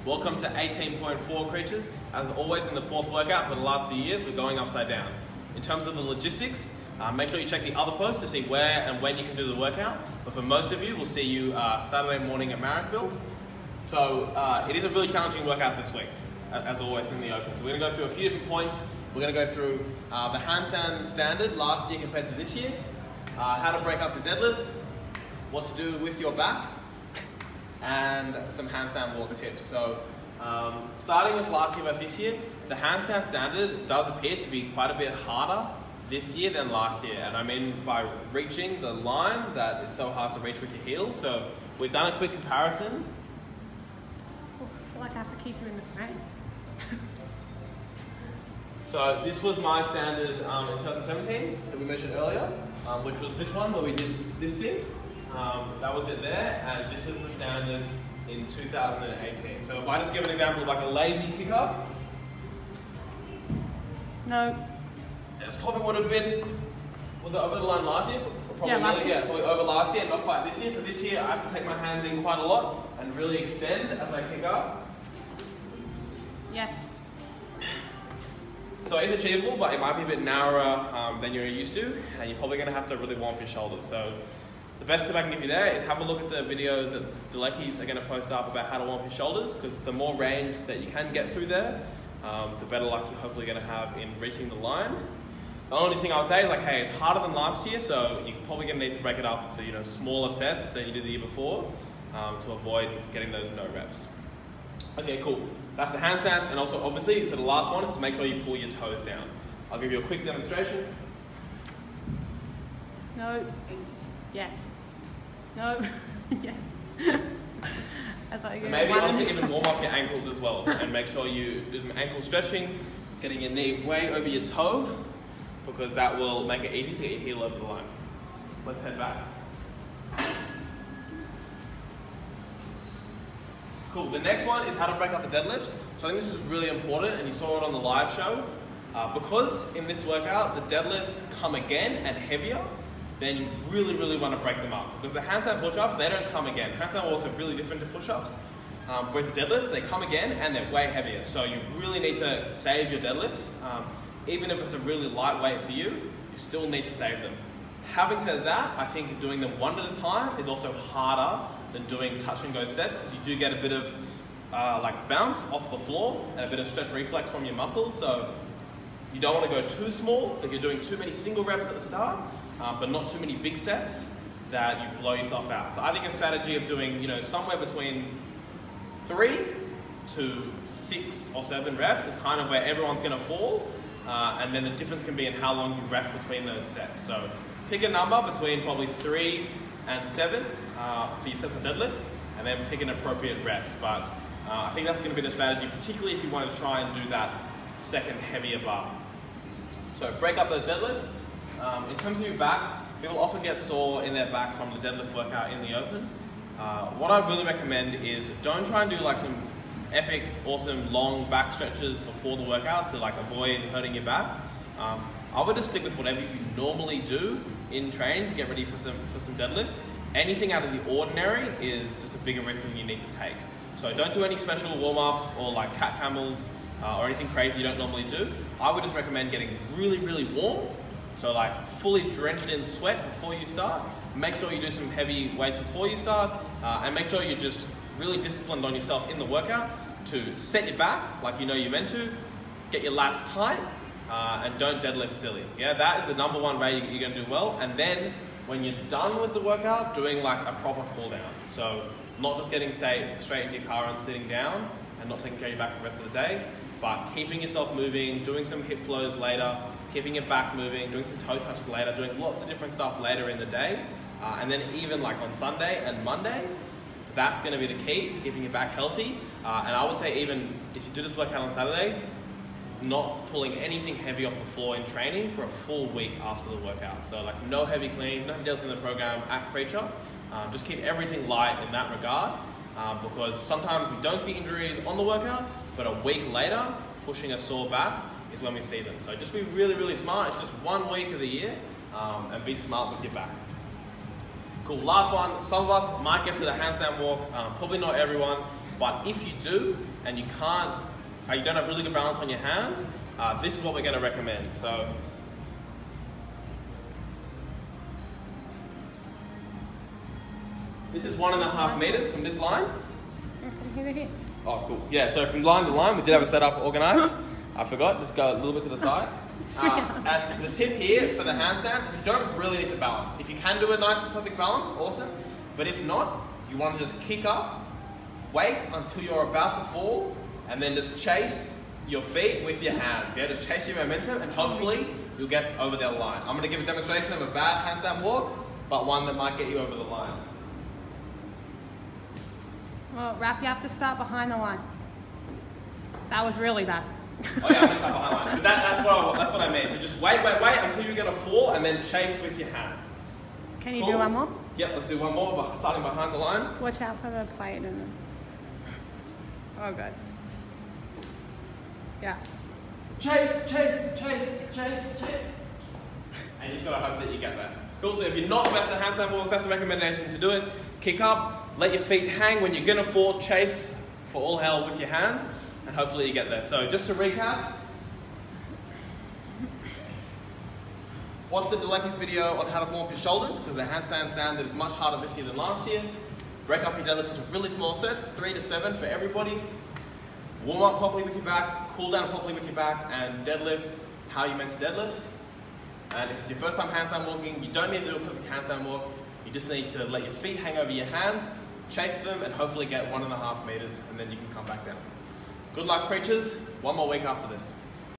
Welcome to 18.4 creatures. As always in the fourth workout for the last few years, we're going upside down. In terms of the logistics, make sure you check the other post to see where and when you can do the workout. But for most of you, we'll see you Saturday morning at Marrickville. So it is a really challenging workout this week, as always in the open. So we're going to go through a few different points. We're going to go through the handstand standard last year compared to this year, how to break up the deadlifts, what to do with your back, and some handstand walk tips. So starting with last year versus this year, the handstand standard does appear to be quite a bit harder this year than last year. And I mean by reaching the line that is so hard to reach with your heels. So we've done a quick comparison. I feel like I have to keep you in the frame. So this was my standard in 2017 that we mentioned earlier, which was this one where we did this thing. That was it there, and this is the standard in 2018. So if I just give an example of like a lazy kick-up. No. This probably would have been, was it over the line last year? Probably, yeah, last year. Yeah, probably over last year, not quite this year. So this year I have to take my hands in quite a lot and really extend as I kick up. Yes. So it's achievable, but it might be a bit narrower than you're used to, and you're probably going to have to really warm up your shoulders. So the best tip I can give you there is have a look at the video that the Deleckies are going to post up about how to warm up your shoulders, because the more range that you can get through there, the better luck you're hopefully going to have in reaching the line. The only thing I would say is like, hey, it's harder than last year, so you're probably going to need to break it up into smaller sets than you did the year before to avoid getting those no reps. Okay, cool. That's the handstands, and also obviously, so the last one is to make sure you pull your toes down. I'll give you a quick demonstration. No. Yes. No. Yes. I thought you So maybe honestly even warm up your ankles as well, and make sure you do some ankle stretching, getting your knee way over your toe, because that will make it easy to get your heel over the line. Let's head back. Cool, the next one is how to break up the deadlift. So I think this is really important, and you saw it on the live show. Because in this workout, the deadlifts come again and heavier, then you really want to break them up. Because the handstand push-ups, they don't come again. Handstand walks are really different to push-ups. Whereas the deadlifts, they come again and they're way heavier. So you really need to save your deadlifts. Even if it's a really lightweight for you, you still need to save them. Having said that, I think doing them one at a time is also harder than doing touch and go sets, because you do get a bit of like bounce off the floor and a bit of stretch reflex from your muscles. So you don't want to go too small that you're doing too many single reps at the start, but not too many big sets that you blow yourself out. So I think a strategy of doing somewhere between 3 to 6 or 7 reps is kind of where everyone's going to fall, and then the difference can be in how long you rest between those sets. So pick a number between probably 3 and 7 for your sets of deadlifts, and then pick an appropriate rest. But I think that's going to be the strategy, particularly if you want to try and do that second heavier bar. So break up those deadlifts. In terms of your back, people often get sore in their back from the deadlift workout in the open. What I really recommend is don't try and do like some epic, awesome, long back stretches before the workout to like avoid hurting your back. I would just stick with whatever you normally do in training to get ready for some deadlifts. Anything out of the ordinary is just a bigger risk than you need to take. So don't do any special warm-ups or like cat camels or anything crazy you don't normally do. I would just recommend getting really warm. So like fully drenched in sweat before you start. Make sure you do some heavy weights before you start, and make sure you're just really disciplined on yourself in the workout to set your back like you know you're meant to, get your lats tight, and don't deadlift silly. Yeah, that is the number one way you're going to do well. And then when you're done with the workout, doing like a proper cool down. So not just getting straight into your car and sitting down and not taking care of your back for the rest of the day, but keeping yourself moving, doing some hip flows later, keeping your back moving, doing some toe touches later, doing lots of different stuff later in the day. And then even like on Sunday and Monday, that's going to be the key to keeping your back healthy. And I would say even if you do this workout on Saturday, not pulling anything heavy off the floor in training for a full week after the workout. So like no heavy clean, no heavy deadlifts in the program at Creature. Just keep everything light in that regard, because sometimes we don't see injuries on the workout, but a week later, pushing a sore back is when we see them. So just be really smart. It's just 1 week of the year, and be smart with your back. Cool, last one. Some of us might get to the handstand walk, probably not everyone. But if you do, and you don't have really good balance on your hands, this is what we're going to recommend. So, this is 1.5 meters from this line. From here to here. Oh, cool. Yeah, so from line to line, we did have it set up organized. I forgot, just go a little bit to the side. And the tip here for the handstand is you don't really need to balance. If you can do a nice perfect balance, awesome. But if not, you want to just kick up, wait until you're about to fall, and then just chase your feet with your hands. Yeah, just chase your momentum, and hopefully you'll get over that line. I'm going to give a demonstration of a bad handstand walk, but one that might get you over the line. Well, Raph, you have to start behind the line. That was really bad. Oh yeah, I'm gonna start behind line. But that's what I mean. So just wait until you get a fall and then chase with your hands. Can you do one more? Yep, let's do one more, but starting behind the line. Watch out for the plate and then... Oh, good. Yeah. Chase. And you just gotta hope that you get that. Cool, so if you're not the best at handstand walks, that's the recommendation to do it. Kick up, let your feet hang. When you're gonna fall, chase for all hell with your hands, and hopefully you get there. So just to recap, watch the Deleki's video on how to warm up your shoulders, because the handstand standard is much harder this year than last year. Break up your deadlifts into really small sets, 3 to 7 for everybody. Warm up properly with your back, cool down properly with your back, and deadlift how you're meant to deadlift. And if it's your first time handstand walking, you don't need to do a perfect handstand walk. You just need to let your feet hang over your hands, chase them, and hopefully get 1.5 meters, and then you can come back down. Good luck, creatures. One more week after this.